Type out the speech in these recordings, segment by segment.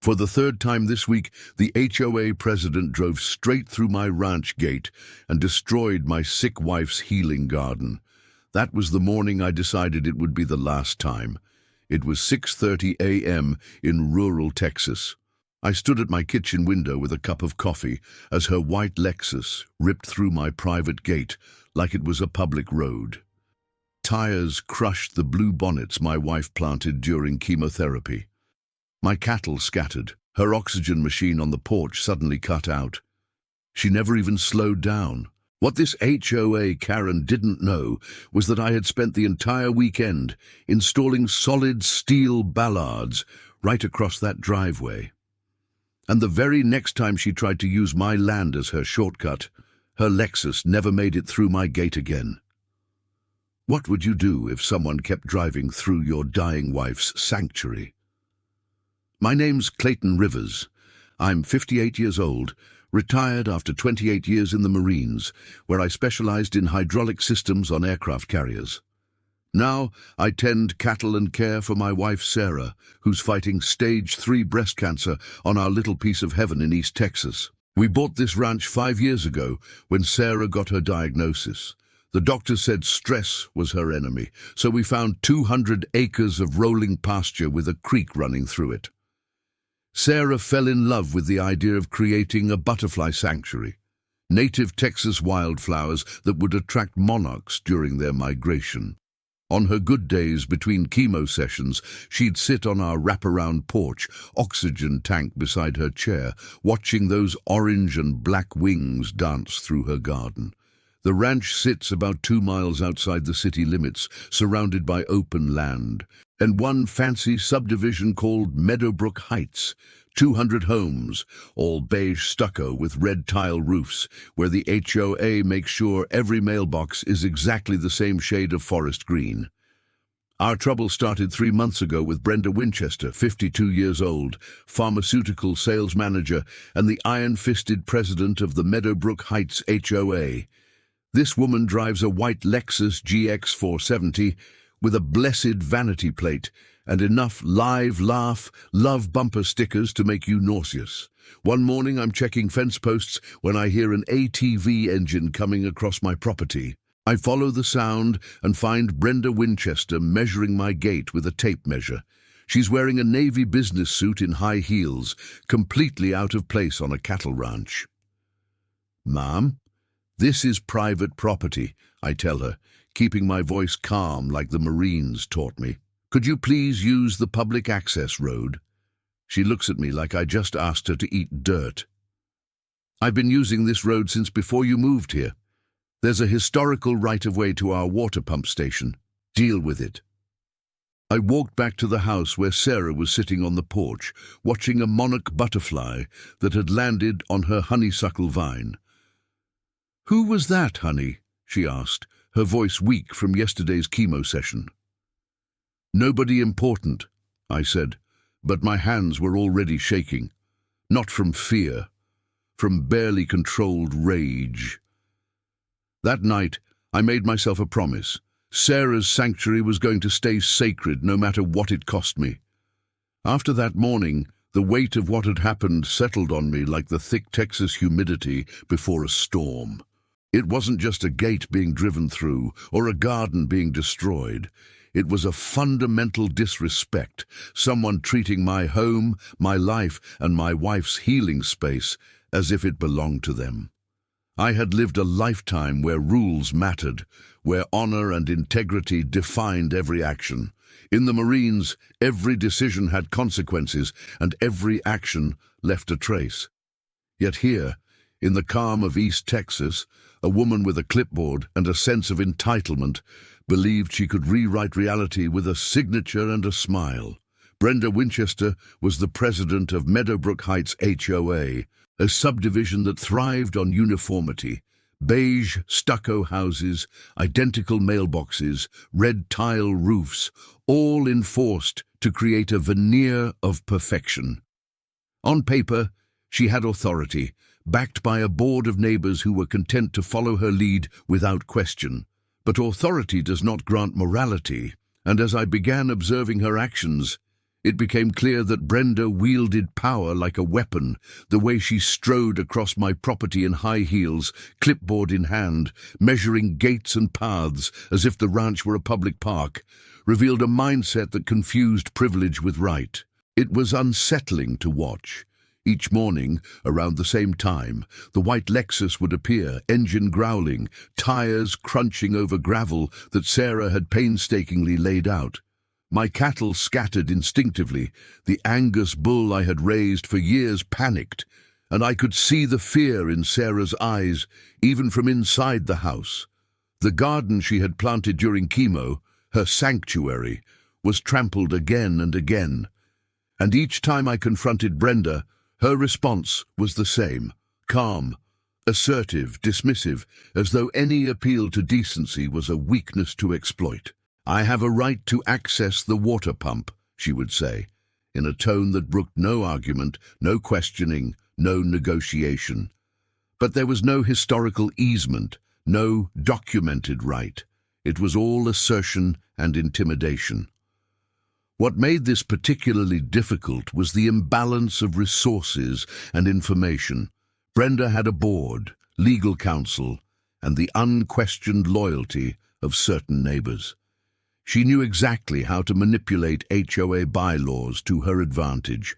For the third time this week, the HOA president drove straight through my ranch gate and destroyed my sick wife's healing garden. That was the morning I decided it would be the last time. It was 6:30 a.m. in rural Texas. I stood at my kitchen window with a cup of coffee as her white Lexus ripped through my private gate like it was a public road. Tires crushed the blue bonnets my wife planted during chemotherapy. My cattle scattered. Her oxygen machine on the porch suddenly cut out. She never even slowed down. What this HOA Karen didn't know was that I had spent the entire weekend installing solid steel Bollards right across that driveway. And the very next time she tried to use my land as her shortcut, her Lexus never made it through my gate again. What would you do if someone kept driving through your dying wife's sanctuary? My name's Clayton Rivers. I'm 58 years old, retired after 28 years in the Marines, where I specialized in hydraulic systems on aircraft carriers. Now I tend cattle and care for my wife Sarah, who's fighting stage 3 breast cancer on our little piece of heaven in East Texas. We bought this ranch 5 years ago when Sarah got her diagnosis. The doctor said stress was her enemy, so we found 200 acres of rolling pasture with a creek running through it. Sarah fell in love with the idea of creating a butterfly sanctuary, native Texas wildflowers that would attract monarchs during their migration. On her good days between chemo sessions, she'd sit on our wraparound porch, oxygen tank beside her chair, watching those orange and black wings dance through her garden. The ranch sits about 2 miles outside the city limits, surrounded by open land, and one fancy subdivision called Meadowbrook Heights, 200 homes, all beige stucco with red tile roofs, where the HOA makes sure every mailbox is exactly the same shade of forest green. Our trouble started 3 months ago with Brenda Winchester, 52 years old, pharmaceutical sales manager and the iron-fisted president of the Meadowbrook Heights HOA. This woman drives a white Lexus GX 470 with a blessed vanity plate and enough live laugh, love bumper stickers to make you nauseous. One morning I'm checking fence posts when I hear an ATV engine coming across my property. I follow the sound and find Brenda Winchester measuring my gate with a tape measure. She's wearing a navy business suit in high heels, completely out of place on a cattle ranch. "Ma'am, this is private property," I tell her, keeping my voice calm like the Marines taught me. "Could you please use the public access road?" She looks at me like I just asked her to eat dirt. "I've been using this road since before you moved here. There's a historical right-of-way to our water pump station. Deal with it." I walked back to the house where Sarah was sitting on the porch, watching a monarch butterfly that had landed on her honeysuckle vine. "Who was that, honey?" she asked, her voice weak from yesterday's chemo session. "Nobody important," I said, but my hands were already shaking. Not from fear, from barely controlled rage. That night, I made myself a promise. Sarah's sanctuary was going to stay sacred no matter what it cost me. After that morning, the weight of what had happened settled on me like the thick Texas humidity before a storm. It wasn't just a gate being driven through or a garden being destroyed. It was a fundamental disrespect, someone treating my home, my life, and my wife's healing space as if it belonged to them. I had lived a lifetime where rules mattered, where honor and integrity defined every action. In the Marines, every decision had consequences, and every action left a trace. Yet here, in the calm of East Texas, a woman with a clipboard and a sense of entitlement believed she could rewrite reality with a signature and a smile. Brenda Winchester was the president of Meadowbrook Heights HOA, a subdivision that thrived on uniformity. Beige stucco houses, identical mailboxes, red tile roofs, all enforced to create a veneer of perfection. On paper, she had authority, backed by a board of neighbors who were content to follow her lead without question. But authority does not grant morality, and as I began observing her actions, It became clear that Brenda wielded power like a weapon, the way she strode across my property in high heels, clipboard in hand, measuring gates and paths as if the ranch were a public park, revealed a mindset that confused privilege with right. It was unsettling to watch. Each morning, around the same time, the white Lexus would appear, engine growling, tires crunching over gravel that Sarah had painstakingly laid out. My cattle scattered instinctively. The Angus bull I had raised for years panicked, and I could see the fear in Sarah's eyes, even from inside the house. The garden she had planted during chemo, her sanctuary, was trampled again and again. And each time I confronted Brenda, her response was the same, calm, assertive, dismissive, as though any appeal to decency was a weakness to exploit. "I have a right to access the water pump," she would say, in a tone that brooked no argument, no questioning, no negotiation. But there was no historical easement, no documented right. It was all assertion and intimidation. What made this particularly difficult was the imbalance of resources and information. Brenda had a board, legal counsel, and the unquestioned loyalty of certain neighbors. She knew exactly how to manipulate HOA bylaws to her advantage,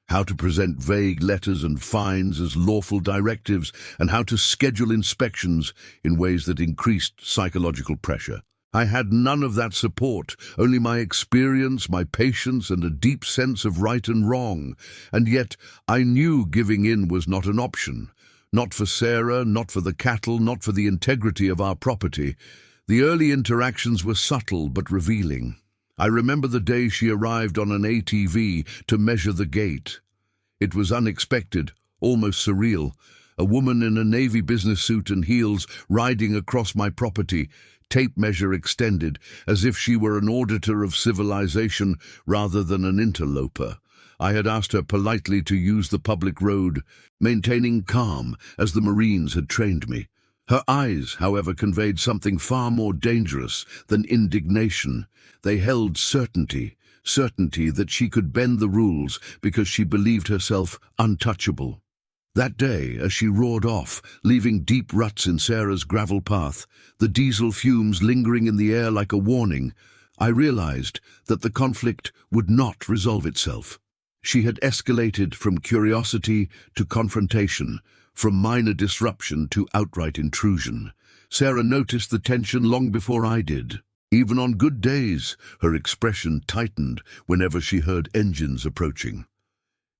how to present vague letters and fines as lawful directives, and how to schedule inspections in ways that increased psychological pressure. I had none of that support, only my experience, my patience, and a deep sense of right and wrong. And yet I knew giving in was not an option. Not for Sarah, not for the cattle, not for the integrity of our property. The early interactions were subtle but revealing. I remember the day she arrived on an ATV to measure the gate. It was unexpected, almost surreal. A woman in a navy business suit and heels riding across my property, tape measure extended, as if she were an auditor of civilization rather than an interloper. I had asked her politely to use the public road, maintaining calm as the Marines had trained me. Her eyes, however, conveyed something far more dangerous than indignation. They held certainty that she could bend the rules because she believed herself untouchable. That day, as she roared off, leaving deep ruts in Sarah's gravel path, the diesel fumes lingering in the air like a warning, I realized that the conflict would not resolve itself. She had escalated from curiosity to confrontation, from minor disruption to outright intrusion. Sarah noticed the tension long before I did. Even on good days, her expression tightened whenever she heard engines approaching.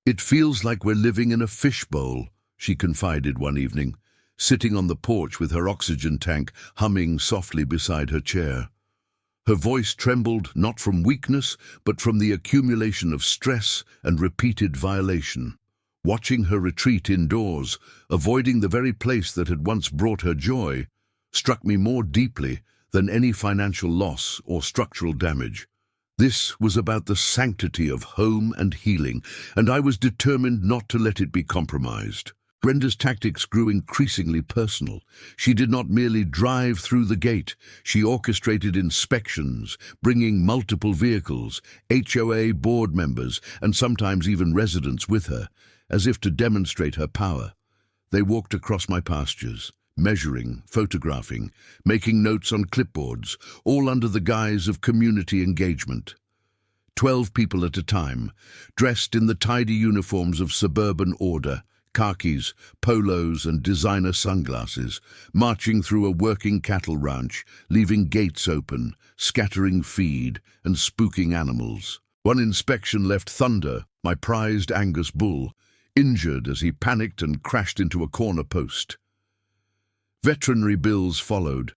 "It feels like we're living in a fishbowl," she confided one evening, sitting on the porch with her oxygen tank humming softly beside her chair. Her voice trembled not from weakness, but from the accumulation of stress and repeated violation. Watching her retreat indoors, avoiding the very place that had once brought her joy, struck me more deeply than any financial loss or structural damage. This was about the sanctity of home and healing, and I was determined not to let it be compromised. Brenda's tactics grew increasingly personal. She did not merely drive through the gate. She orchestrated inspections, bringing multiple vehicles, HOA board members, and sometimes even residents with her, as if to demonstrate her power. They walked across my pastures, measuring, photographing, making notes on clipboards, all under the guise of community engagement. 12 people at a time, dressed in the tidy uniforms of suburban order, khakis, polos and designer sunglasses, marching through a working cattle ranch, leaving gates open, scattering feed and spooking animals. One inspection left Thunder, my prized Angus bull, injured as he panicked and crashed into a corner post. Veterinary bills followed,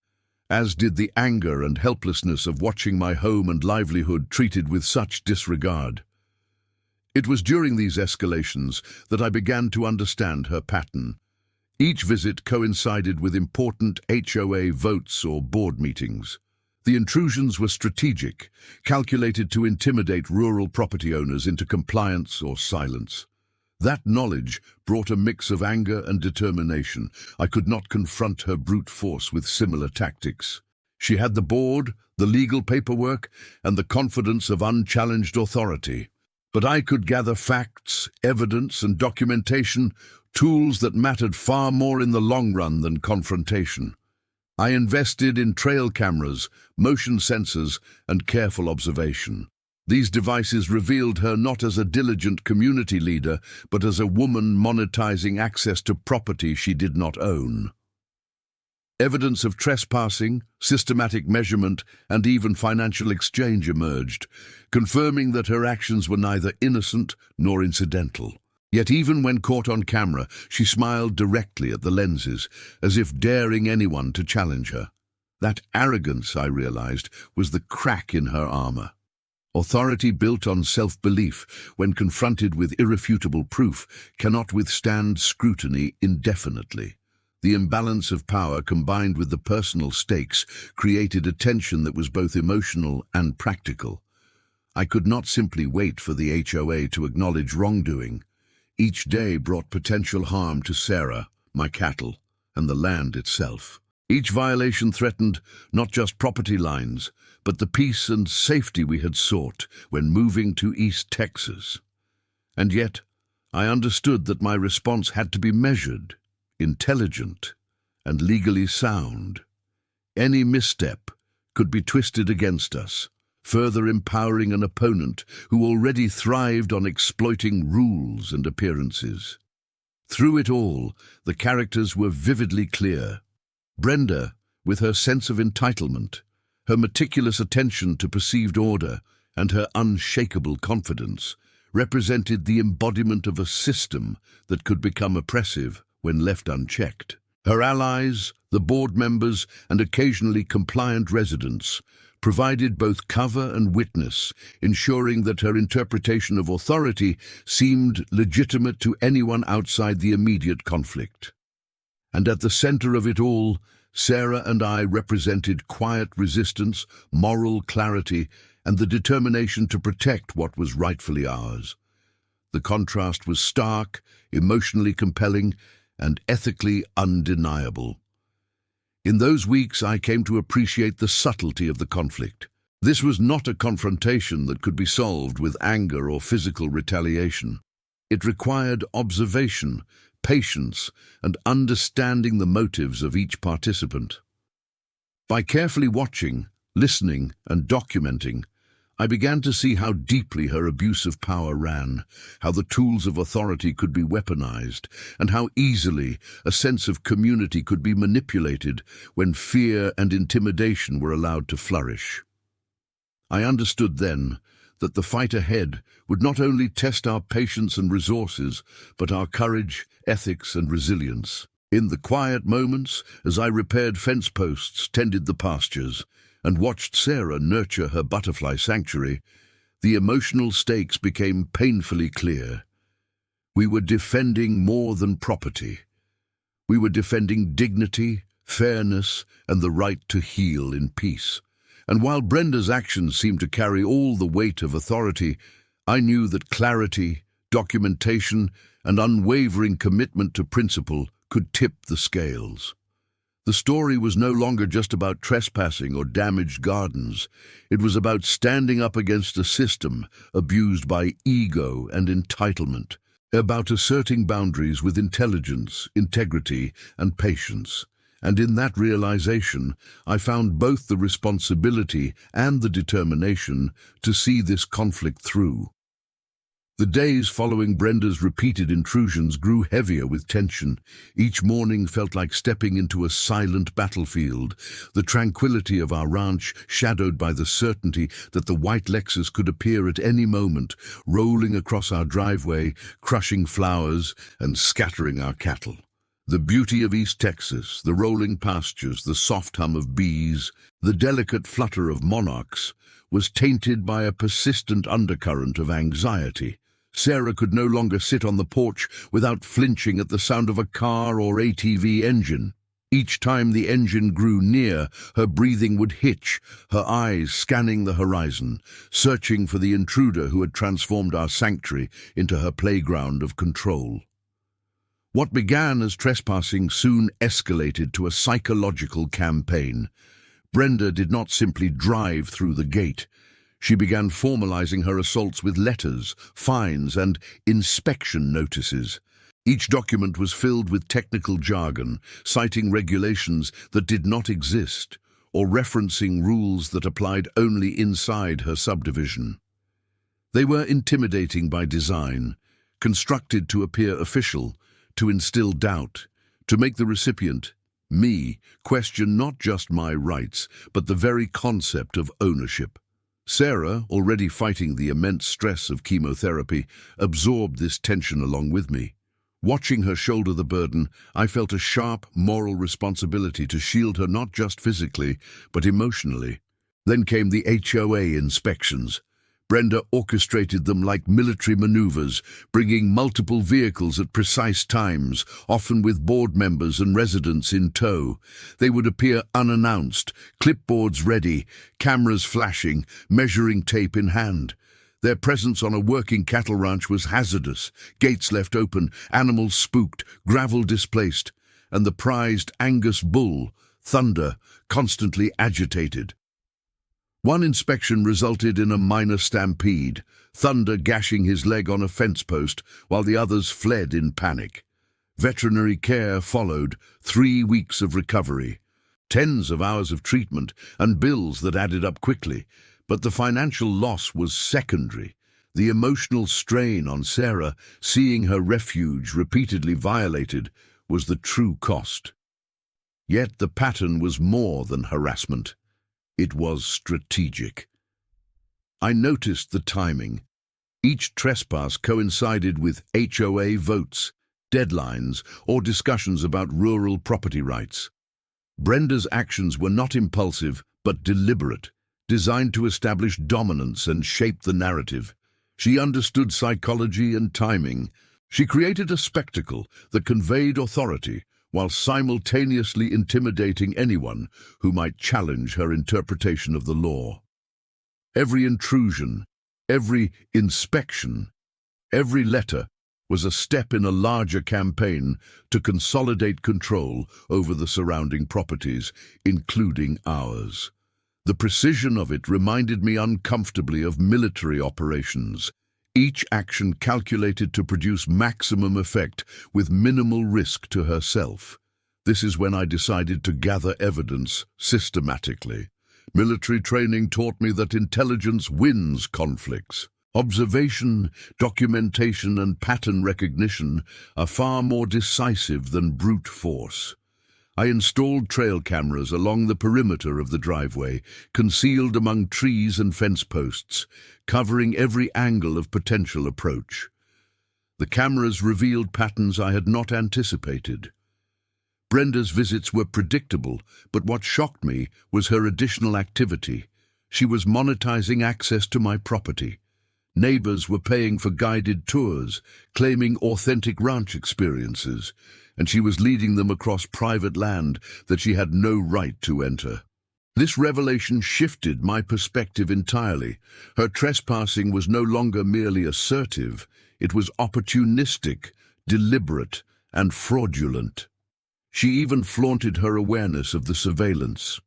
as did the anger and helplessness of watching my home and livelihood treated with such disregard. It was during these escalations that I began to understand her pattern. Each visit coincided with important HOA votes or board meetings. The intrusions were strategic, calculated to intimidate rural property owners into compliance or silence. That knowledge brought a mix of anger and determination. I could not confront her brute force with similar tactics. She had the board, the legal paperwork, and the confidence of unchallenged authority. But I could gather facts, evidence, and documentation, tools that mattered far more in the long run than confrontation. I invested in trail cameras, motion sensors, and careful observation. These devices revealed her not as a diligent community leader, but as a woman monetizing access to property she did not own. Evidence of trespassing, systematic measurement, and even financial exchange emerged, confirming that her actions were neither innocent nor incidental. Yet even when caught on camera, she smiled directly at the lenses, as if daring anyone to challenge her. That arrogance, I realized, was the crack in her armor. Authority built on self-belief, when confronted with irrefutable proof, cannot withstand scrutiny indefinitely. The imbalance of power combined with the personal stakes created a tension that was both emotional and practical. I could not simply wait for the HOA to acknowledge wrongdoing. Each day brought potential harm to Sarah, my cattle, and the land itself. Each violation threatened not just property lines, but the peace and safety we had sought when moving to East Texas. And yet, I understood that my response had to be measured, intelligent, and legally sound. Any misstep could be twisted against us, further empowering an opponent who already thrived on exploiting rules and appearances. Through it all, the characters were vividly clear. Brenda, with her sense of entitlement, her meticulous attention to perceived order, and her unshakable confidence, represented the embodiment of a system that could become oppressive when left unchecked. Her allies, the board members, and occasionally compliant residents provided both cover and witness, ensuring that her interpretation of authority seemed legitimate to anyone outside the immediate conflict. And at the center of it all, Sarah and I represented quiet resistance, moral clarity, and the determination to protect what was rightfully ours. The contrast was stark, emotionally compelling, and ethically undeniable. In those weeks, I came to appreciate the subtlety of the conflict. This was not a confrontation that could be solved with anger or physical retaliation. It required observation, patience, and understanding the motives of each participant. By carefully watching, listening, and documenting, I began to see how deeply her abuse of power ran, how the tools of authority could be weaponized, and how easily a sense of community could be manipulated when fear and intimidation were allowed to flourish. I understood then that the fight ahead would not only test our patience and resources, but our courage, ethics, and resilience. In the quiet moments, as I repaired fence posts, tended the pastures, and watched Sarah nurture her butterfly sanctuary, the emotional stakes became painfully clear. We were defending more than property. We were defending dignity, fairness, and the right to heal in peace. And while Brenda's actions seemed to carry all the weight of authority, I knew that clarity, documentation, and unwavering commitment to principle could tip the scales. The story was no longer just about trespassing or damaged gardens. It was about standing up against a system abused by ego and entitlement, about asserting boundaries with intelligence, integrity, and patience. And in that realization, I found both the responsibility and the determination to see this conflict through. The days following Brenda's repeated intrusions grew heavier with tension. Each morning felt like stepping into a silent battlefield, the tranquility of our ranch shadowed by the certainty that the white Lexus could appear at any moment, rolling across our driveway, crushing flowers and scattering our cattle. The beauty of East Texas, the rolling pastures, the soft hum of bees, the delicate flutter of monarchs, was tainted by a persistent undercurrent of anxiety. Sarah could no longer sit on the porch without flinching at the sound of a car or ATV engine. Each time the engine grew near, her breathing would hitch, her eyes scanning the horizon, searching for the intruder who had transformed our sanctuary into her playground of control. What began as trespassing soon escalated to a psychological campaign. Brenda did not simply drive through the gate. She began formalizing her assaults with letters, fines, and inspection notices. Each document was filled with technical jargon, citing regulations that did not exist, or referencing rules that applied only inside her subdivision. They were intimidating by design, constructed to appear official, to instill doubt, to make the recipient, me, question not just my rights, but the very concept of ownership. Sarah, already fighting the immense stress of chemotherapy, absorbed this tension along with me. Watching her shoulder the burden, I felt a sharp moral responsibility to shield her not just physically, but emotionally. Then came the HOA inspections. Brenda orchestrated them like military maneuvers, bringing multiple vehicles at precise times, often with board members and residents in tow. They would appear unannounced, clipboards ready, cameras flashing, measuring tape in hand. Their presence on a working cattle ranch was hazardous, gates left open, animals spooked, gravel displaced, and the prized Angus bull, Thunder, constantly agitated. One inspection resulted in a minor stampede, Thunder gashing his leg on a fence post while the others fled in panic. Veterinary care followed, 3 weeks of recovery, tens of hours of treatment, and bills that added up quickly. But the financial loss was secondary. The emotional strain on Sarah, seeing her refuge repeatedly violated, was the true cost. Yet the pattern was more than harassment. It was strategic. I noticed the timing. Each trespass coincided with HOA votes, deadlines, or discussions about rural property rights. Brenda's actions were not impulsive, but deliberate, designed to establish dominance and shape the narrative. She understood psychology and timing. She created a spectacle that conveyed authority while simultaneously intimidating anyone who might challenge her interpretation of the law. Every intrusion, every inspection, every letter was a step in a larger campaign to consolidate control over the surrounding properties, including ours. The precision of it reminded me uncomfortably of military operations, each action calculated to produce maximum effect with minimal risk to herself. This is when I decided to gather evidence systematically. Military training taught me that intelligence wins conflicts. Observation, documentation, and pattern recognition are far more decisive than brute force. I installed trail cameras along the perimeter of the driveway, concealed among trees and fence posts, covering every angle of potential approach. The cameras revealed patterns I had not anticipated. Brenda's visits were predictable, but what shocked me was her additional activity. She was monetizing access to my property. Neighbors were paying for guided tours, claiming authentic ranch experiences, and she was leading them across private land that she had no right to enter. This revelation shifted my perspective entirely. Her trespassing was no longer merely assertive, it was opportunistic, deliberate, and fraudulent. She even flaunted her awareness of the surveillance.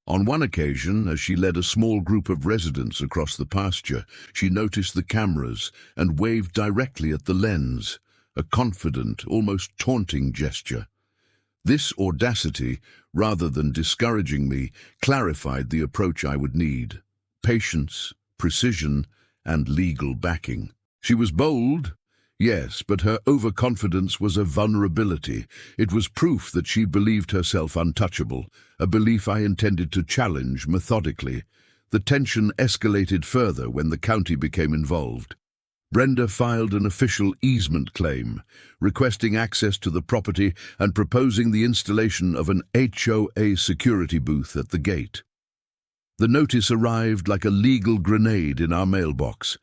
On one occasion, as she led a small group of residents across the pasture, she noticed the cameras and waved directly at the lens, a confident, almost taunting gesture. This audacity, rather than discouraging me, clarified the approach I would need: patience, precision, and legal backing. She was bold, yes, but her overconfidence was a vulnerability. It was proof that she believed herself untouchable, a belief I intended to challenge methodically. The tension escalated further when the county became involved. Brenda filed an official easement claim, requesting access to the property and proposing the installation of an HOA security booth at the gate. The notice arrived like a legal grenade in our mailbox.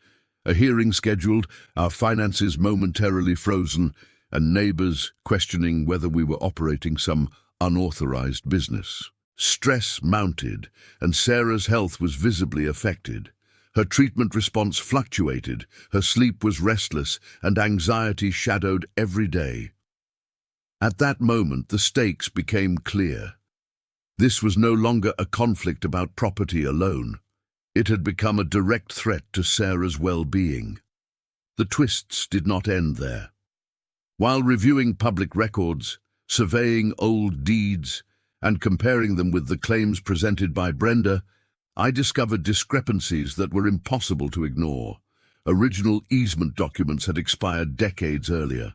A hearing scheduled, our finances momentarily frozen, and neighbors questioning whether we were operating some unauthorized business. Stress mounted, and Sarah's health was visibly affected. Her treatment response fluctuated, her sleep was restless, and anxiety shadowed every day. At that moment, the stakes became clear. This was no longer a conflict about property alone. It had become a direct threat to Sarah's well-being. The twists did not end there. While reviewing public records, surveying old deeds, and comparing them with the claims presented by Brenda, I discovered discrepancies that were impossible to ignore. Original easement documents had expired decades earlier.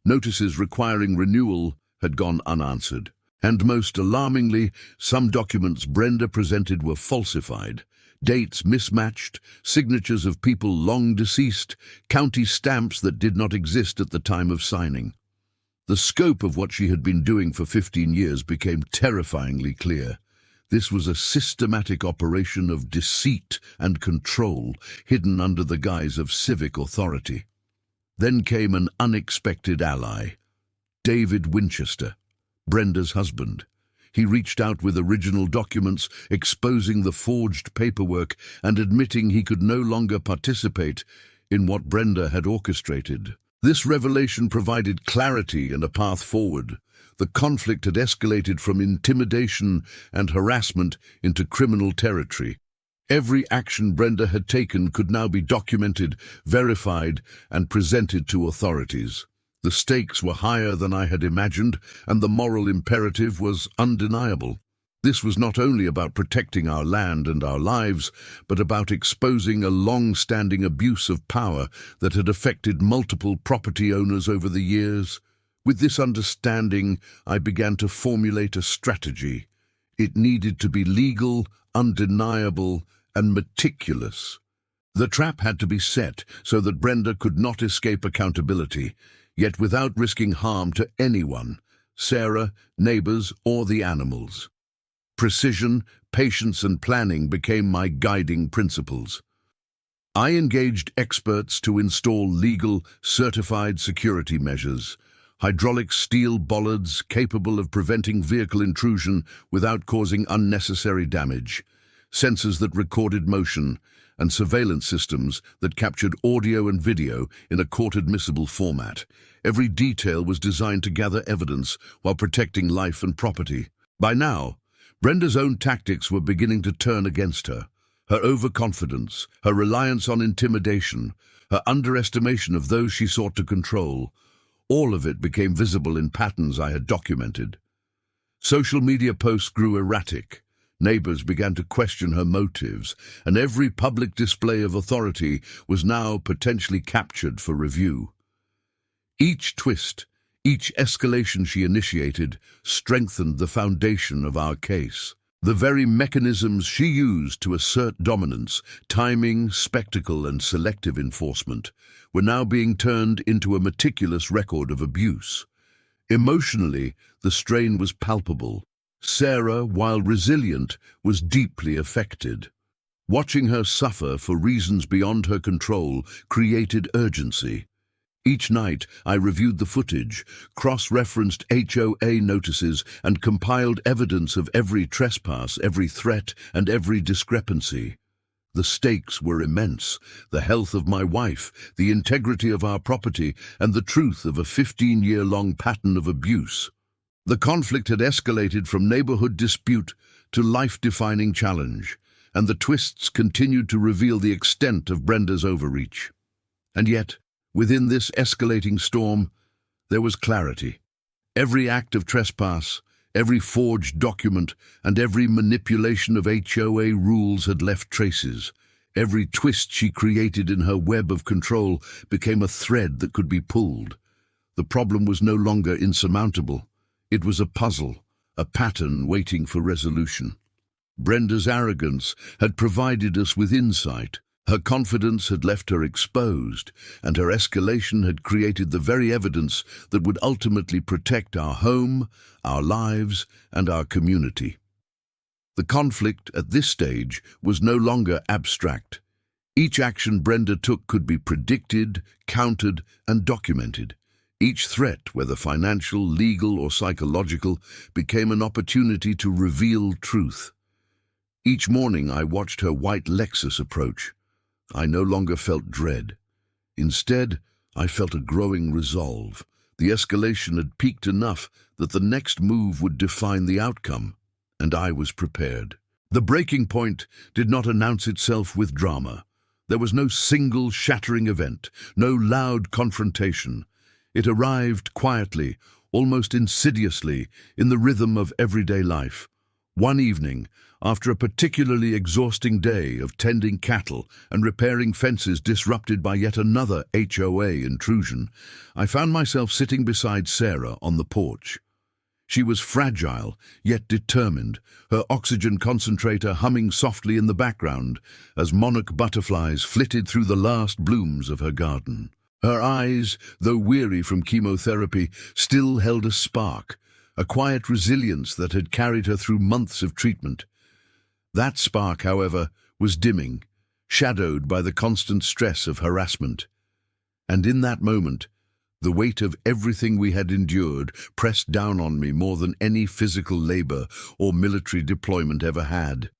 Notices requiring renewal had gone unanswered. And most alarmingly, some documents Brenda presented were falsified. Dates mismatched, signatures of people long deceased, county stamps that did not exist at the time of signing. The scope of what she had been doing for 15 years became terrifyingly clear. This was a systematic operation of deceit and control hidden under the guise of civic authority. Then came an unexpected ally, David Winchester, Brenda's husband. He reached out with original documents, exposing the forged paperwork and admitting he could no longer participate in what Brenda had orchestrated. This revelation provided clarity and a path forward. The conflict had escalated from intimidation and harassment into criminal territory. Every action Brenda had taken could now be documented, verified, and presented to authorities. The stakes were higher than I had imagined, and the moral imperative was undeniable. This was not only about protecting our land and our lives, but about exposing a long-standing abuse of power that had affected multiple property owners over the years. With this understanding, I began to formulate a strategy. It needed to be legal, undeniable, and meticulous. The trap had to be set so that Brenda could not escape accountability, yet without risking harm to anyone, Sarah, neighbors, or the animals. Precision, patience, and planning became my guiding principles. I engaged experts to install legal, certified security measures, hydraulic steel bollards capable of preventing vehicle intrusion without causing unnecessary damage, sensors that recorded motion, and surveillance systems that captured audio and video in a court-admissible format. Every detail was designed to gather evidence while protecting life and property. By now, Brenda's own tactics were beginning to turn against her. Her overconfidence, her reliance on intimidation, her underestimation of those she sought to control, all of it became visible in patterns I had documented. Social media posts grew erratic. Neighbors began to question her motives, and every public display of authority was now potentially captured for review. Each twist, each escalation she initiated, strengthened the foundation of our case. The very mechanisms she used to assert dominance, timing, spectacle, and selective enforcement, were now being turned into a meticulous record of abuse. Emotionally, the strain was palpable. Sarah, while resilient, was deeply affected. Watching her suffer for reasons beyond her control created urgency. Each night, I reviewed the footage, cross-referenced HOA notices, and compiled evidence of every trespass, every threat, and every discrepancy. The stakes were immense: the health of my wife, the integrity of our property, and the truth of a 15-year-long pattern of abuse. The conflict had escalated from neighborhood dispute to life-defining challenge, and the twists continued to reveal the extent of Brenda's overreach. And yet, within this escalating storm, there was clarity. Every act of trespass, every forged document, and every manipulation of HOA rules had left traces. Every twist she created in her web of control became a thread that could be pulled. The problem was no longer insurmountable. It was a puzzle, a pattern waiting for resolution. Brenda's arrogance had provided us with insight. Her confidence had left her exposed, and her escalation had created the very evidence that would ultimately protect our home, our lives, and our community. The conflict at this stage was no longer abstract. Each action Brenda took could be predicted, countered, and documented. Each threat, whether financial, legal, or psychological, became an opportunity to reveal truth. Each morning I watched her white Lexus approach. I no longer felt dread. Instead, I felt a growing resolve. The escalation had peaked enough that the next move would define the outcome, and I was prepared. The breaking point did not announce itself with drama. There was no single shattering event, no loud confrontation. It arrived quietly, almost insidiously, in the rhythm of everyday life. One evening, after a particularly exhausting day of tending cattle and repairing fences disrupted by yet another HOA intrusion, I found myself sitting beside Sarah on the porch. She was fragile, yet determined, her oxygen concentrator humming softly in the background as monarch butterflies flitted through the last blooms of her garden. Her eyes, though weary from chemotherapy, still held a spark, a quiet resilience that had carried her through months of treatment. That spark, however, was dimming, shadowed by the constant stress of harassment. And in that moment, the weight of everything we had endured pressed down on me more than any physical labor or military deployment ever had.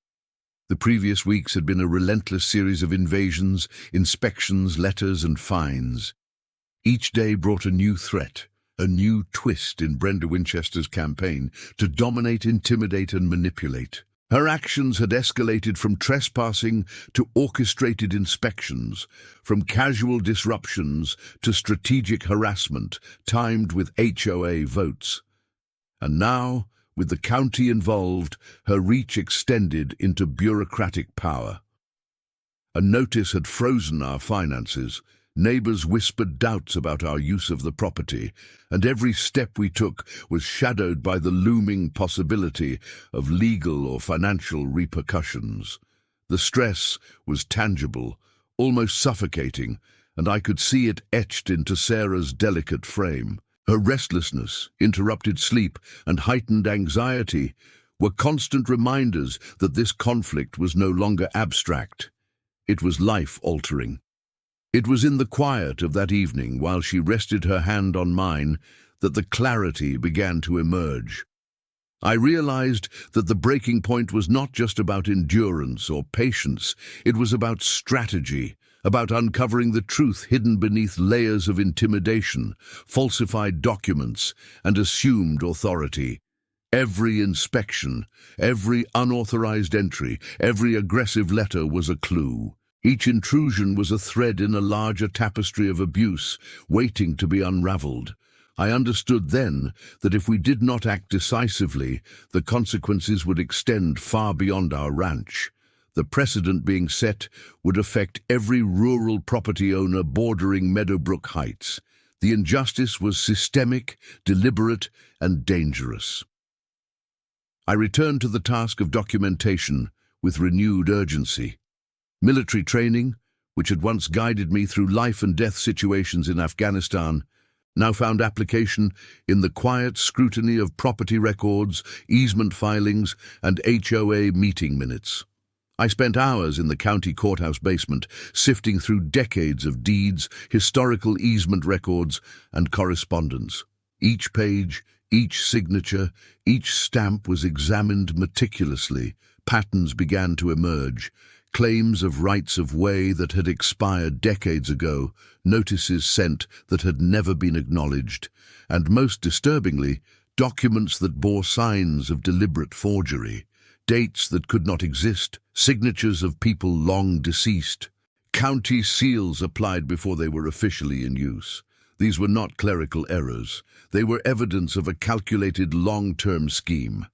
The previous weeks had been a relentless series of invasions, inspections, letters, and fines. Each day brought a new threat, a new twist in Brenda Winchester's campaign to dominate, intimidate, and manipulate. Her actions had escalated from trespassing to orchestrated inspections, from casual disruptions to strategic harassment timed with HOA votes. And now, with the county involved, her reach extended into bureaucratic power. A notice had frozen our finances. Neighbors whispered doubts about our use of the property, and every step we took was shadowed by the looming possibility of legal or financial repercussions. The stress was tangible, almost suffocating, and I could see it etched into Sarah's delicate frame. Her restlessness, interrupted sleep, and heightened anxiety were constant reminders that this conflict was no longer abstract. It was life-altering. It was in the quiet of that evening, while she rested her hand on mine, that the clarity began to emerge. I realized that the breaking point was not just about endurance or patience, it was about strategy, about uncovering the truth hidden beneath layers of intimidation, falsified documents, and assumed authority. Every inspection, every unauthorized entry, every aggressive letter was a clue. Each intrusion was a thread in a larger tapestry of abuse, waiting to be unraveled. I understood then that if we did not act decisively, the consequences would extend far beyond our ranch. The precedent being set would affect every rural property owner bordering Meadowbrook Heights. The injustice was systemic, deliberate, and dangerous. I returned to the task of documentation with renewed urgency. Military training, which had once guided me through life and death situations in Afghanistan, now found application in the quiet scrutiny of property records, easement filings, and HOA meeting minutes. I spent hours in the county courthouse basement, sifting through decades of deeds, historical easement records, and correspondence. Each page, each signature, each stamp was examined meticulously. Patterns began to emerge. Claims of rights of way that had expired decades ago, notices sent that had never been acknowledged, and most disturbingly, documents that bore signs of deliberate forgery, dates that could not exist, signatures of people long deceased, county seals applied before they were officially in use. These were not clerical errors. They were evidence of a calculated long-term scheme.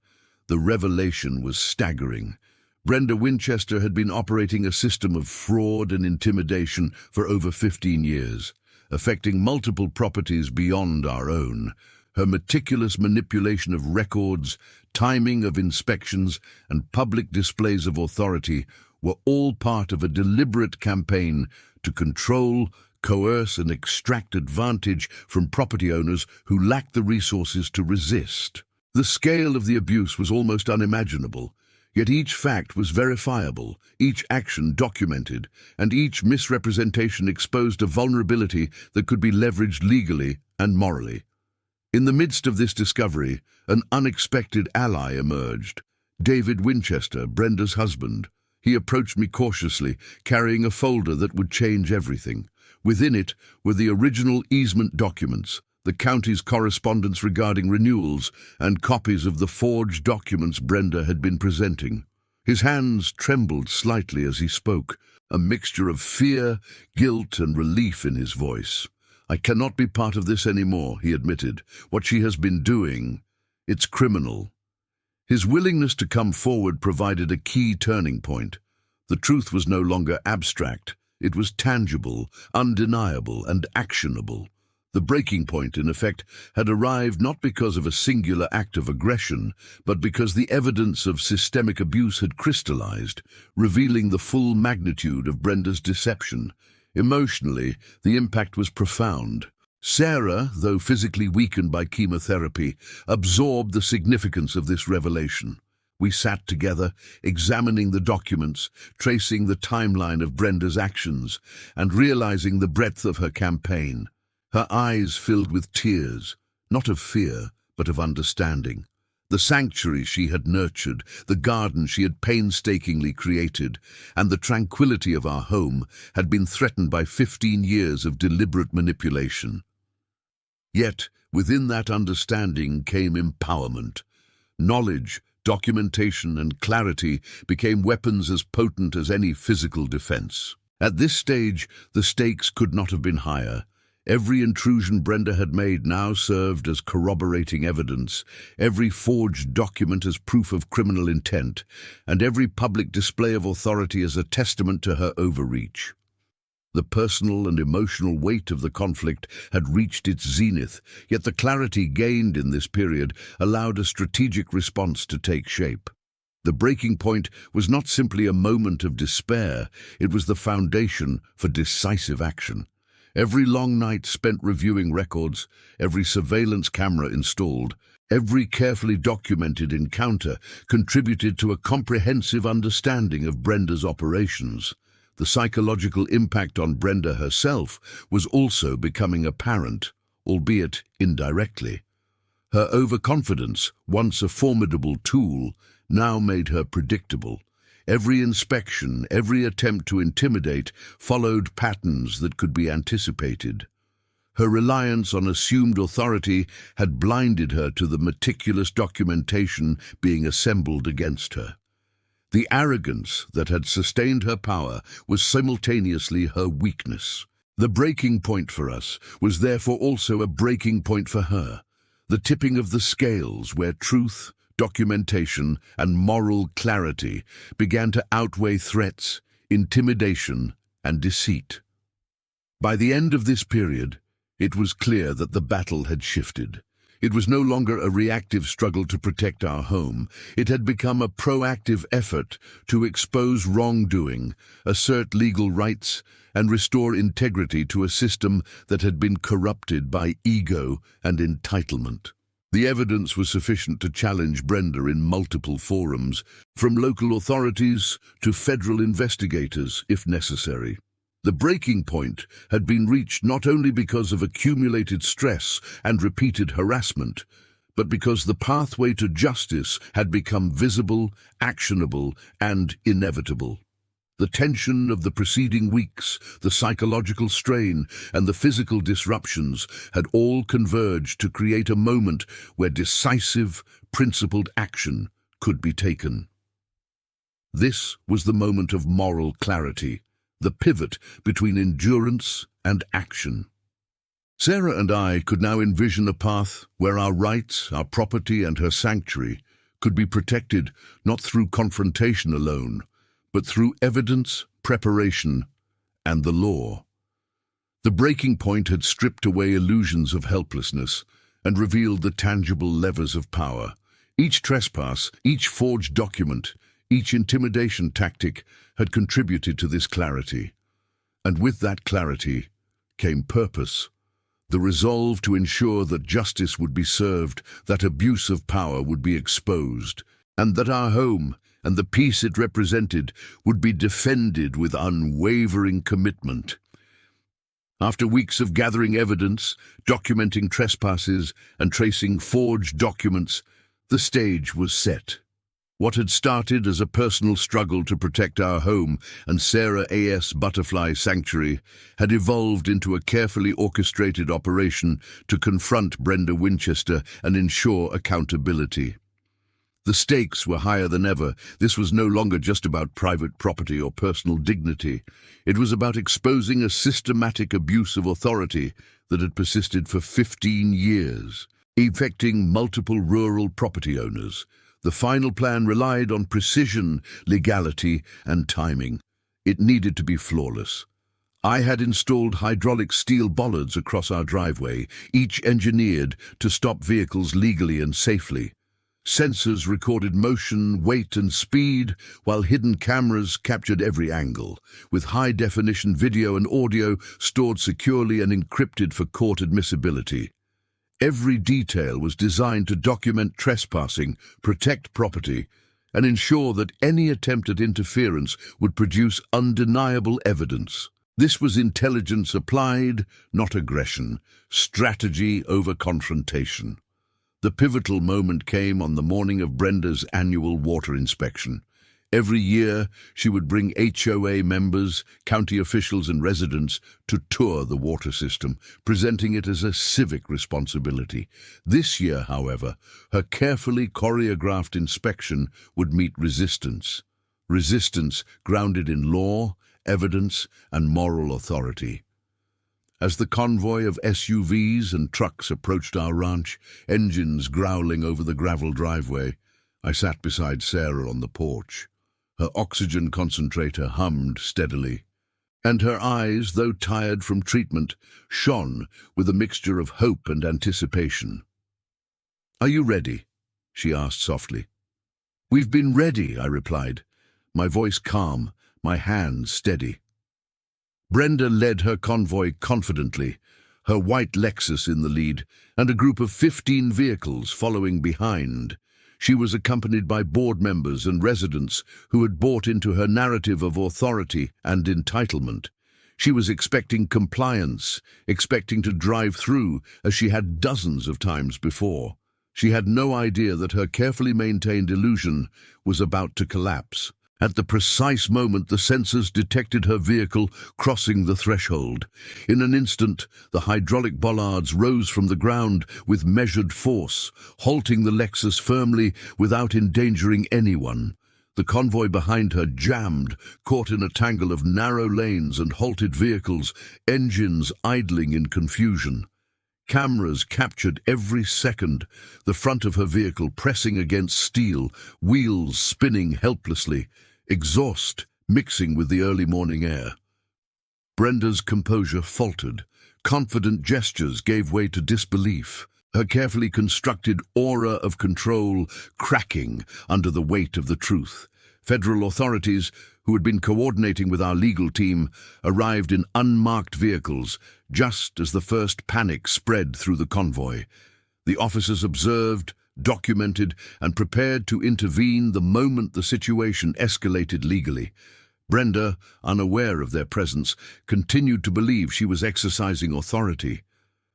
The revelation was staggering. Brenda Winchester had been operating a system of fraud and intimidation for over 15 years, affecting multiple properties beyond our own. Her meticulous manipulation of records, timing of inspections, and public displays of authority were all part of a deliberate campaign to control, coerce, and extract advantage from property owners who lacked the resources to resist. The scale of the abuse was almost unimaginable. Yet each fact was verifiable, each action documented, and each misrepresentation exposed a vulnerability that could be leveraged legally and morally. In the midst of this discovery, an unexpected ally emerged. David Winchester, Brenda's husband. He approached me cautiously, carrying a folder that would change everything. Within it were the original easement documents, the county's correspondence regarding renewals, and copies of the forged documents Brenda had been presenting. His hands trembled slightly as he spoke, a mixture of fear, guilt, and relief in his voice. "I cannot be part of this anymore," he admitted. "What she has been doing, it's criminal." His willingness to come forward provided a key turning point. The truth was no longer abstract. It was tangible, undeniable, and actionable. The breaking point, in effect, had arrived not because of a singular act of aggression, but because the evidence of systemic abuse had crystallized, revealing the full magnitude of Brenda's deception. Emotionally, the impact was profound. Sarah, though physically weakened by chemotherapy, absorbed the significance of this revelation. We sat together, examining the documents, tracing the timeline of Brenda's actions, and realizing the breadth of her campaign. Her eyes filled with tears, not of fear, but of understanding. The sanctuary she had nurtured, the garden she had painstakingly created, and the tranquility of our home had been threatened by 15 years of deliberate manipulation. Yet, within that understanding came empowerment. Knowledge, documentation, and clarity became weapons as potent as any physical defense. At this stage, the stakes could not have been higher. Every intrusion Brenda had made now served as corroborating evidence, every forged document as proof of criminal intent, and every public display of authority as a testament to her overreach. The personal and emotional weight of the conflict had reached its zenith, yet the clarity gained in this period allowed a strategic response to take shape. The breaking point was not simply a moment of despair, it was the foundation for decisive action. Every long night spent reviewing records, every surveillance camera installed, every carefully documented encounter contributed to a comprehensive understanding of Brenda's operations. The psychological impact on Brenda herself was also becoming apparent, albeit indirectly. Her overconfidence, once a formidable tool, now made her predictable. Every inspection, every attempt to intimidate followed patterns that could be anticipated. Her reliance on assumed authority had blinded her to the meticulous documentation being assembled against her. The arrogance that had sustained her power was simultaneously her weakness. The breaking point for us was therefore also a breaking point for her, the tipping of the scales where truth, documentation, and moral clarity began to outweigh threats, intimidation, and deceit. By the end of this period, it was clear that the battle had shifted. It was no longer a reactive struggle to protect our home. It had become a proactive effort to expose wrongdoing, assert legal rights, and restore integrity to a system that had been corrupted by ego and entitlement. The evidence was sufficient to challenge Brenda in multiple forums, from local authorities to federal investigators, if necessary. The breaking point had been reached not only because of accumulated stress and repeated harassment, but because the pathway to justice had become visible, actionable, and inevitable. The tension of the preceding weeks, the psychological strain, and the physical disruptions had all converged to create a moment where decisive, principled action could be taken. This was the moment of moral clarity, the pivot between endurance and action. Sarah and I could now envision a path where our rights, our property, and her sanctuary could be protected not through confrontation alone, but through evidence, preparation, and the law. The breaking point had stripped away illusions of helplessness and revealed the tangible levers of power. Each trespass, each forged document, each intimidation tactic had contributed to this clarity. And with that clarity came purpose, the resolve to ensure that justice would be served, that abuse of power would be exposed, and that our home and the peace it represented would be defended with unwavering commitment. After weeks of gathering evidence, documenting trespasses, and tracing forged documents, the stage was set. What had started as a personal struggle to protect our home and Sarah A.S. Butterfly Sanctuary had evolved into a carefully orchestrated operation to confront Brenda Winchester and ensure accountability. The stakes were higher than ever. This was no longer just about private property or personal dignity. It was about exposing a systematic abuse of authority that had persisted for 15 years, affecting multiple rural property owners. The final plan relied on precision, legality, and timing. It needed to be flawless. I had installed hydraulic steel bollards across our driveway, each engineered to stop vehicles legally and safely. Sensors recorded motion, weight, and speed, while hidden cameras captured every angle, with high-definition video and audio stored securely and encrypted for court admissibility. Every detail was designed to document trespassing, protect property, and ensure that any attempt at interference would produce undeniable evidence. This was intelligence applied, not aggression, strategy over confrontation. The pivotal moment came on the morning of Brenda's annual water inspection. Every year, she would bring HOA members, county officials and residents to tour the water system, presenting it as a civic responsibility. This year, however, her carefully choreographed inspection would meet resistance. Resistance grounded in law, evidence, and moral authority. As the convoy of SUVs and trucks approached our ranch, engines growling over the gravel driveway, I sat beside Sarah on the porch. Her oxygen concentrator hummed steadily, and her eyes, though tired from treatment, shone with a mixture of hope and anticipation. "Are you ready?" she asked softly. "We've been ready," I replied, my voice calm, my hands steady. Brenda led her convoy confidently, her white Lexus in the lead, and a group of 15 vehicles following behind. She was accompanied by board members and residents who had bought into her narrative of authority and entitlement. She was expecting compliance, expecting to drive through as she had dozens of times before. She had no idea that her carefully maintained illusion was about to collapse. At the precise moment, the sensors detected her vehicle crossing the threshold. In an instant, the hydraulic bollards rose from the ground with measured force, halting the Lexus firmly without endangering anyone. The convoy behind her jammed, caught in a tangle of narrow lanes and halted vehicles, engines idling in confusion. Cameras captured every second, the front of her vehicle pressing against steel, wheels spinning helplessly, exhaust mixing with the early morning air. Brenda's composure faltered. Confident gestures gave way to disbelief, her carefully constructed aura of control cracking under the weight of the truth. Federal authorities, who had been coordinating with our legal team, arrived in unmarked vehicles just as the first panic spread through the convoy. The officers observed, documented, and prepared to intervene the moment the situation escalated legally. Brenda, unaware of their presence, continued to believe she was exercising authority.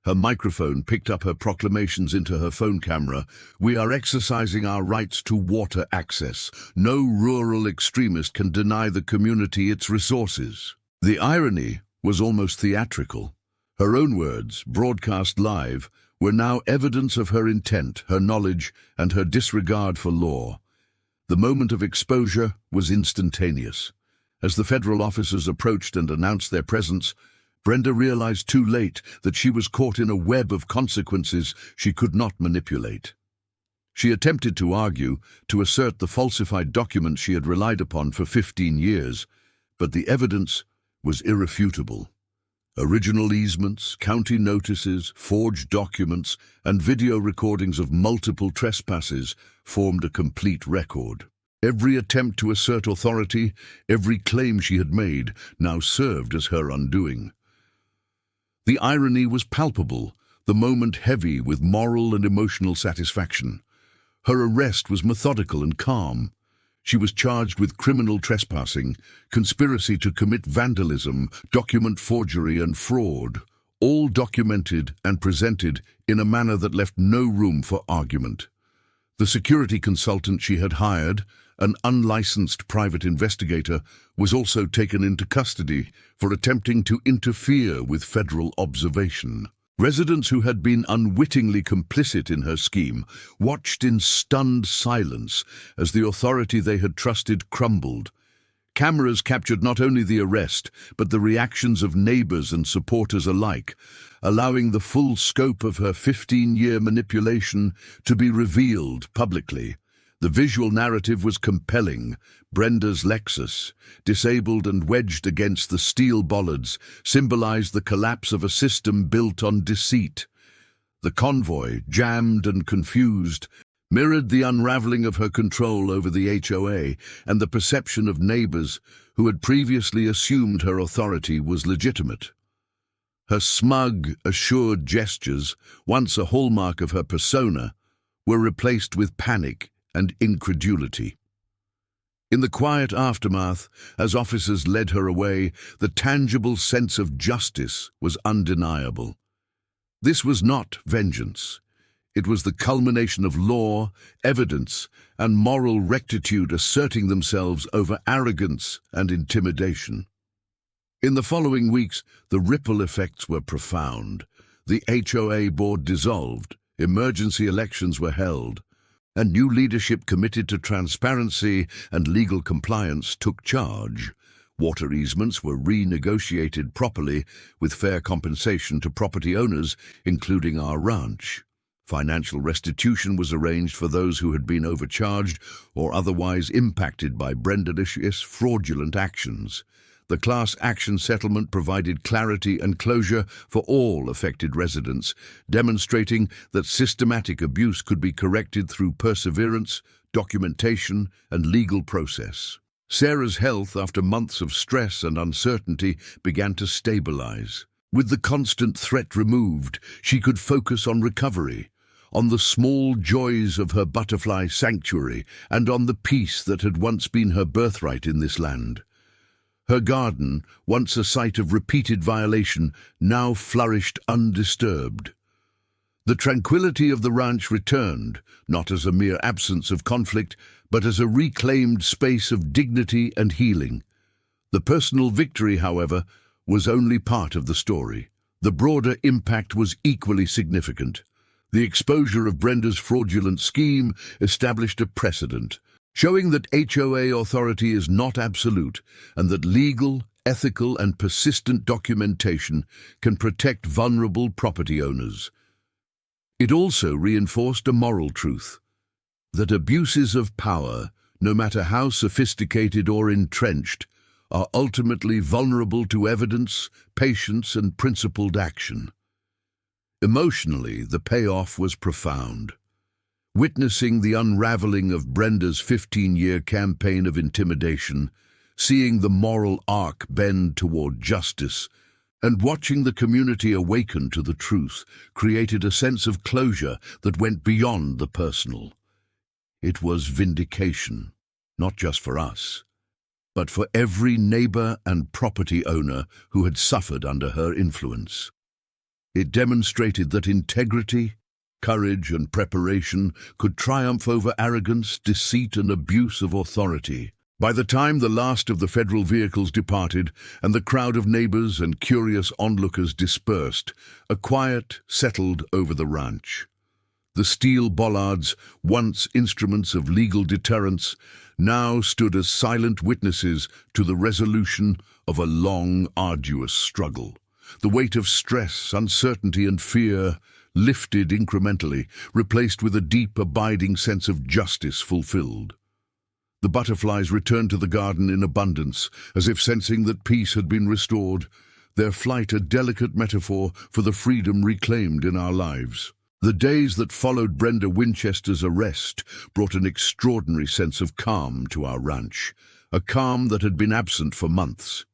Her microphone picked up her proclamations into her phone camera. "We are exercising our rights to water access. No rural extremist can deny the community its resources." The irony was almost theatrical. Her own words, broadcast live, were now evidence of her intent, her knowledge, and her disregard for law. The moment of exposure was instantaneous. As the federal officers approached and announced their presence, Brenda realized too late that she was caught in a web of consequences she could not manipulate. She attempted to argue, to assert the falsified documents she had relied upon for 15 years, but the evidence was irrefutable. Original easements, county notices, forged documents, and video recordings of multiple trespasses formed a complete record. Every attempt to assert authority, every claim she had made, now served as her undoing. The irony was palpable, the moment heavy with moral and emotional satisfaction. Her arrest was methodical and calm. She was charged with criminal trespassing, conspiracy to commit vandalism, document forgery and fraud, all documented and presented in a manner that left no room for argument. The security consultant she had hired, an unlicensed private investigator, was also taken into custody for attempting to interfere with federal observation. Residents who had been unwittingly complicit in her scheme watched in stunned silence as the authority they had trusted crumbled. Cameras captured not only the arrest, but the reactions of neighbors and supporters alike, allowing the full scope of her 15-year manipulation to be revealed publicly. The visual narrative was compelling. Brenda's Lexus, disabled and wedged against the steel bollards, symbolized the collapse of a system built on deceit. The convoy, jammed and confused, mirrored the unraveling of her control over the HOA and the perception of neighbors who had previously assumed her authority was legitimate. Her smug, assured gestures, once a hallmark of her persona, were replaced with panic and incredulity. In the quiet aftermath, as officers led her away, the tangible sense of justice was undeniable. This was not vengeance. It was the culmination of law, evidence, and moral rectitude asserting themselves over arrogance and intimidation. In the following weeks, the ripple effects were profound. The HOA board dissolved, emergency elections were held, and new leadership committed to transparency and legal compliance took charge. Water easements were renegotiated properly with fair compensation to property owners, including our ranch. Financial restitution was arranged for those who had been overcharged or otherwise impacted by Brendalicious fraudulent actions. The class action settlement provided clarity and closure for all affected residents, demonstrating that systematic abuse could be corrected through perseverance, documentation, and legal process. Sarah's health, after months of stress and uncertainty, began to stabilize. With the constant threat removed, she could focus on recovery, on the small joys of her butterfly sanctuary, and on the peace that had once been her birthright in this land. Her garden, once a site of repeated violation, now flourished undisturbed. The tranquility of the ranch returned, not as a mere absence of conflict, but as a reclaimed space of dignity and healing. The personal victory, however, was only part of the story. The broader impact was equally significant. The exposure of Brenda's fraudulent scheme established a precedent, showing that HOA authority is not absolute and that legal, ethical, and persistent documentation can protect vulnerable property owners. It also reinforced a moral truth, that abuses of power, no matter how sophisticated or entrenched, are ultimately vulnerable to evidence, patience, and principled action. Emotionally, the payoff was profound. Witnessing the unraveling of Brenda's 15-year campaign of intimidation, seeing the moral arc bend toward justice, and watching the community awaken to the truth created a sense of closure that went beyond the personal. It was vindication, not just for us, but for every neighbor and property owner who had suffered under her influence. It demonstrated that integrity, courage, and preparation could triumph over arrogance, deceit, and abuse of authority. By the time the last of the federal vehicles departed and the crowd of neighbors and curious onlookers dispersed, a quiet settled over the ranch. The steel bollards, once instruments of legal deterrence, now stood as silent witnesses to the resolution of a long, arduous struggle. The weight of stress, uncertainty, and fear lifted incrementally, replaced with a deep, abiding sense of justice fulfilled. The butterflies returned to the garden in abundance, as if sensing that peace had been restored, their flight a delicate metaphor for the freedom reclaimed in our lives. The days that followed Brenda Winchester's arrest brought an extraordinary sense of calm to our ranch, a calm that had been absent for months.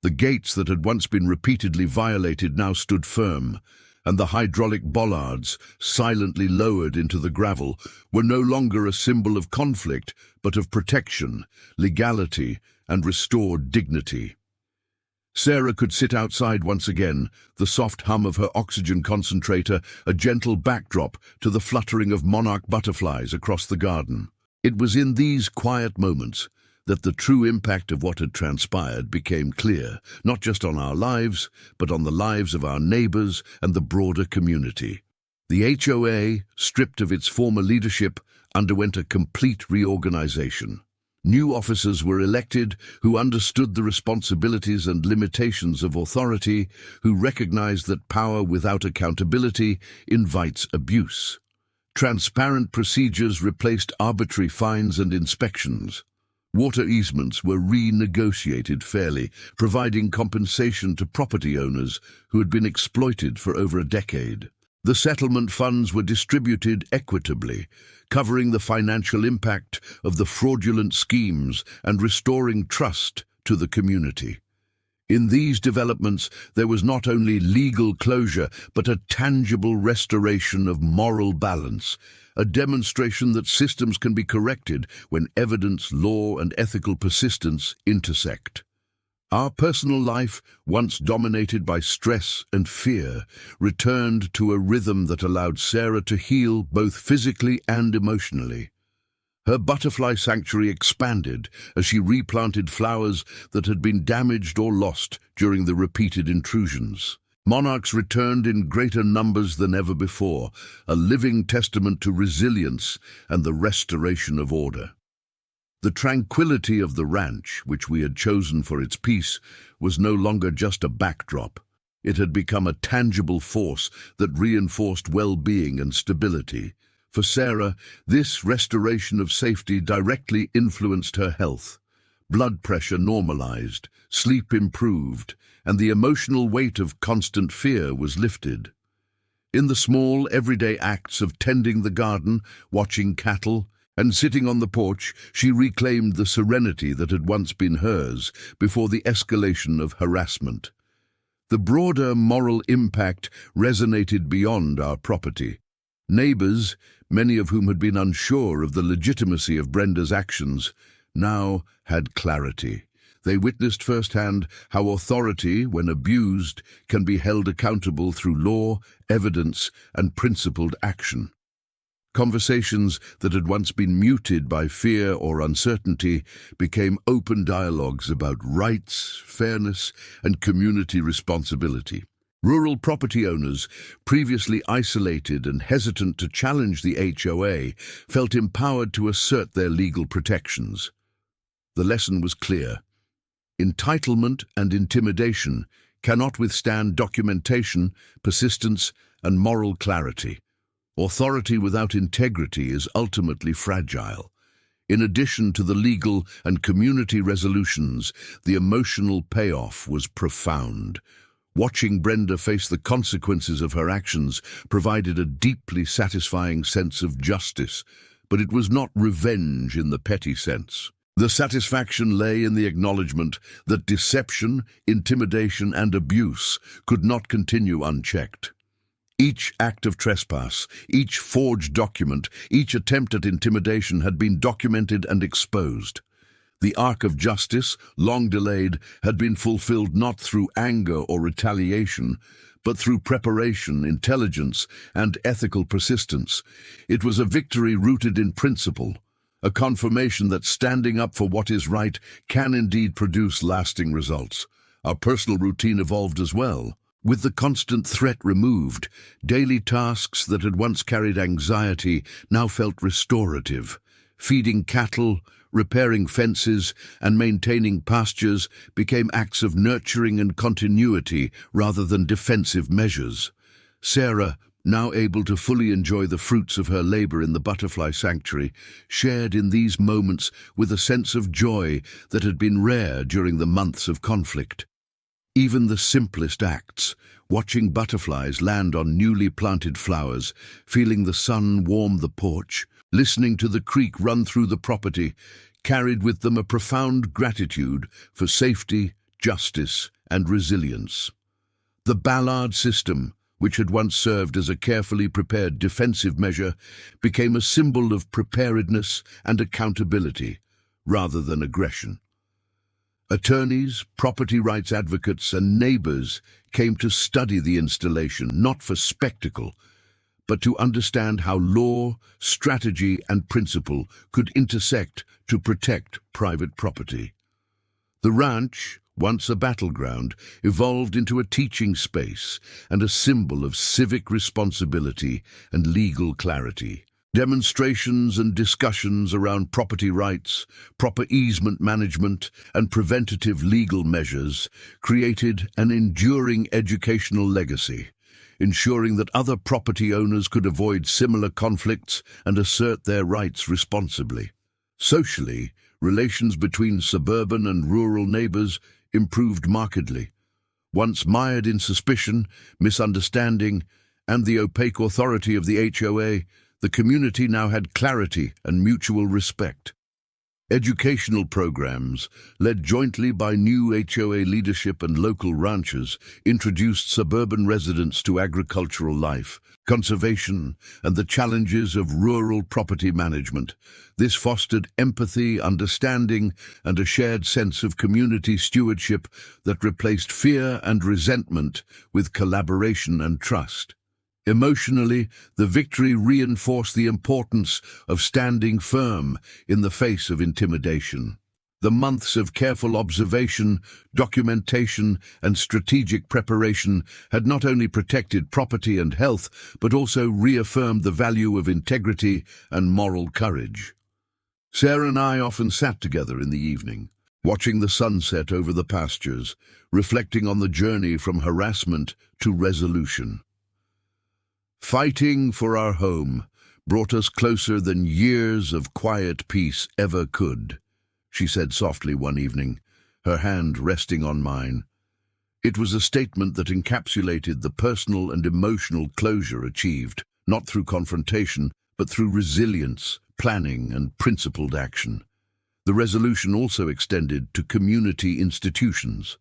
The gates that had once been repeatedly violated now stood firm, and the hydraulic bollards, silently lowered into the gravel, were no longer a symbol of conflict, but of protection, legality, and restored dignity. Sarah could sit outside once again, the soft hum of her oxygen concentrator a gentle backdrop to the fluttering of monarch butterflies across the garden. It was in these quiet moments that the true impact of what had transpired became clear, not just on our lives, but on the lives of our neighbors and the broader community. The HOA, stripped of its former leadership, underwent a complete reorganization. New officers were elected who understood the responsibilities and limitations of authority, who recognized that power without accountability invites abuse. Transparent procedures replaced arbitrary fines and inspections. Water easements were renegotiated fairly, providing compensation to property owners who had been exploited for over a decade. The settlement funds were distributed equitably, covering the financial impact of the fraudulent schemes and restoring trust to the community. In these developments, there was not only legal closure, but a tangible restoration of moral balance, a demonstration that systems can be corrected when evidence, law, and ethical persistence intersect. Our personal life, once dominated by stress and fear, returned to a rhythm that allowed Sarah to heal both physically and emotionally. Her butterfly sanctuary expanded as she replanted flowers that had been damaged or lost during the repeated intrusions. Monarchs returned in greater numbers than ever before, a living testament to resilience and the restoration of order. The tranquility of the ranch, which we had chosen for its peace, was no longer just a backdrop. It had become a tangible force that reinforced well-being and stability. For Sarah, this restoration of safety directly influenced her health. Blood pressure normalized, sleep improved, and the emotional weight of constant fear was lifted. In the small, everyday acts of tending the garden, watching cattle, and sitting on the porch, she reclaimed the serenity that had once been hers before the escalation of harassment. The broader moral impact resonated beyond our property. Neighbors, many of whom had been unsure of the legitimacy of Brenda's actions, now had clarity. They witnessed firsthand how authority, when abused, can be held accountable through law, evidence, and principled action. Conversations that had once been muted by fear or uncertainty became open dialogues about rights, fairness, and community responsibility. Rural property owners, previously isolated and hesitant to challenge the HOA, felt empowered to assert their legal protections. The lesson was clear. Entitlement and intimidation cannot withstand documentation, persistence, and moral clarity. Authority without integrity is ultimately fragile. In addition to the legal and community resolutions, the emotional payoff was profound. Watching Brenda face the consequences of her actions provided a deeply satisfying sense of justice, but it was not revenge in the petty sense. The satisfaction lay in the acknowledgement that deception, intimidation, and abuse could not continue unchecked. Each act of trespass, each forged document, each attempt at intimidation had been documented and exposed. The arc of justice, long delayed, had been fulfilled not through anger or retaliation, but through preparation, intelligence, and ethical persistence. It was a victory rooted in principle, a confirmation that standing up for what is right can indeed produce lasting results. Our personal routine evolved as well. With the constant threat removed, daily tasks that had once carried anxiety now felt restorative. Feeding cattle, repairing fences, and maintaining pastures became acts of nurturing and continuity rather than defensive measures. Sarah, now able to fully enjoy the fruits of her labor in the butterfly sanctuary, shared in these moments with a sense of joy that had been rare during the months of conflict. Even the simplest acts, watching butterflies land on newly planted flowers, feeling the sun warm the porch, listening to the creek run through the property, carried with them a profound gratitude for safety, justice, and resilience. The Bollards system, which had once served as a carefully prepared defensive measure, became a symbol of preparedness and accountability, rather than aggression. Attorneys, property rights advocates, and neighbors came to study the installation, not for spectacle, but to understand how law, strategy, and principle could intersect to protect private property. The ranch, once a battleground, evolved into a teaching space and a symbol of civic responsibility and legal clarity. Demonstrations and discussions around property rights, proper easement management, and preventative legal measures created an enduring educational legacy, ensuring that other property owners could avoid similar conflicts and assert their rights responsibly. Socially, relations between suburban and rural neighbors improved markedly. Once mired in suspicion, misunderstanding, and the opaque authority of the HOA, the community now had clarity and mutual respect. Educational programs, led jointly by new HOA leadership and local ranchers, introduced suburban residents to agricultural life, conservation, and the challenges of rural property management. This fostered empathy, understanding, and a shared sense of community stewardship that replaced fear and resentment with collaboration and trust. Emotionally, the victory reinforced the importance of standing firm in the face of intimidation. The months of careful observation, documentation, and strategic preparation had not only protected property and health, but also reaffirmed the value of integrity and moral courage. Sarah and I often sat together in the evening, watching the sunset over the pastures, reflecting on the journey from harassment to resolution. Fighting for our home brought us closer than years of quiet peace ever could, she said softly one evening, her hand resting on mine. It was a statement that encapsulated the personal and emotional closure achieved, not through confrontation, but through resilience, planning, and principled action. The resolution also extended to community institutions.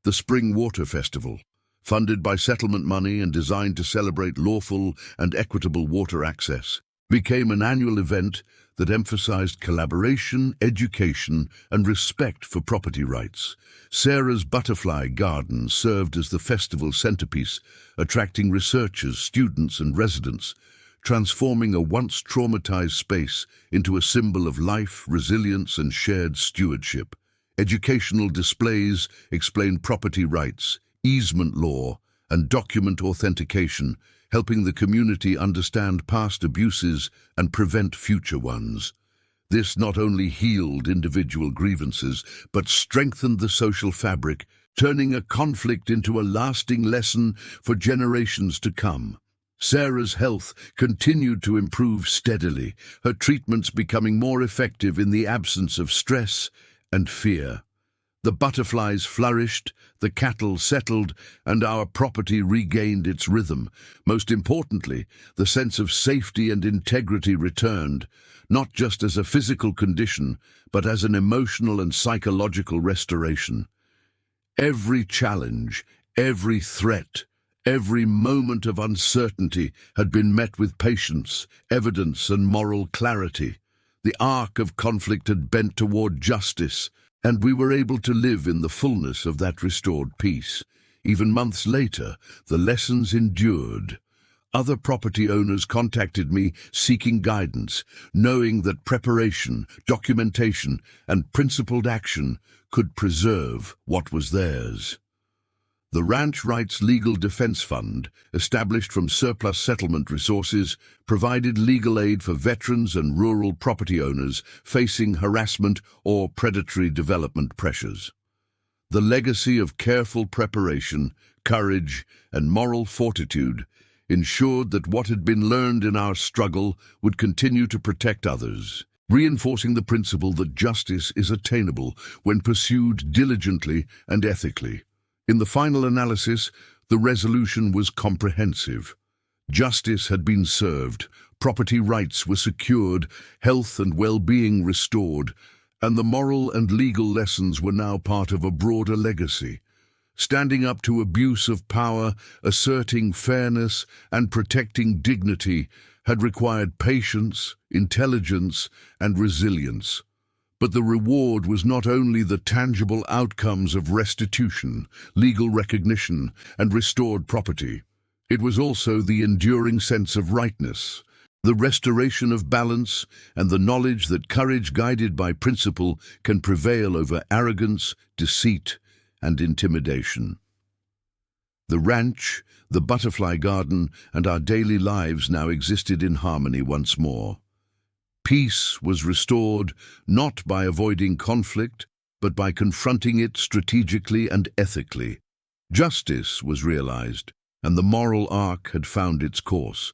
The Spring Water Festival, funded by settlement money and designed to celebrate lawful and equitable water access, became an annual event that emphasized collaboration, education, and respect for property rights. Sarah's Butterfly Garden served as the festival's centerpiece, attracting researchers, students, and residents, transforming a once traumatized space into a symbol of life, resilience, and shared stewardship. Educational displays explained property rights, easement law, and document authentication, helping the community understand past abuses and prevent future ones. This not only healed individual grievances, but strengthened the social fabric, turning a conflict into a lasting lesson for generations to come. Sarah's health continued to improve steadily, her treatments becoming more effective in the absence of stress and fear. The butterflies flourished, the cattle settled, and our property regained its rhythm. Most importantly, the sense of safety and integrity returned, not just as a physical condition, but as an emotional and psychological restoration. Every challenge, every threat, every moment of uncertainty had been met with patience, evidence, and moral clarity. The arc of conflict had bent toward justice, and we were able to live in the fullness of that restored peace. Even months later, the lessons endured. Other property owners contacted me seeking guidance, knowing that preparation, documentation, and principled action could preserve what was theirs. The Ranch Rights Legal Defense Fund, established from surplus settlement resources, provided legal aid for veterans and rural property owners facing harassment or predatory development pressures. The legacy of careful preparation, courage, and moral fortitude ensured that what had been learned in our struggle would continue to protect others, reinforcing the principle that justice is attainable when pursued diligently and ethically. In the final analysis, the resolution was comprehensive. Justice had been served, property rights were secured, health and well-being restored, and the moral and legal lessons were now part of a broader legacy. Standing up to abuse of power, asserting fairness, and protecting dignity had required patience, intelligence, and resilience. But the reward was not only the tangible outcomes of restitution, legal recognition, and restored property. It was also the enduring sense of rightness, the restoration of balance, and the knowledge that courage guided by principle can prevail over arrogance, deceit, and intimidation. The ranch, the butterfly garden, and our daily lives now existed in harmony once more. Peace was restored not by avoiding conflict, but by confronting it strategically and ethically. Justice was realized, and the moral arc had found its course.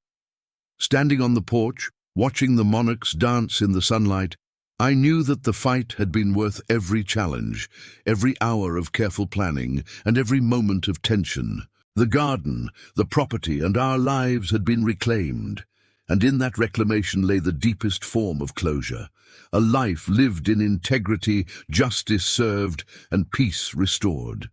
Standing on the porch, watching the monarchs dance in the sunlight, I knew that the fight had been worth every challenge, every hour of careful planning, and every moment of tension. The garden, the property, and our lives had been reclaimed, and in that reclamation lay the deepest form of closure. A life lived in integrity, justice served, and peace restored.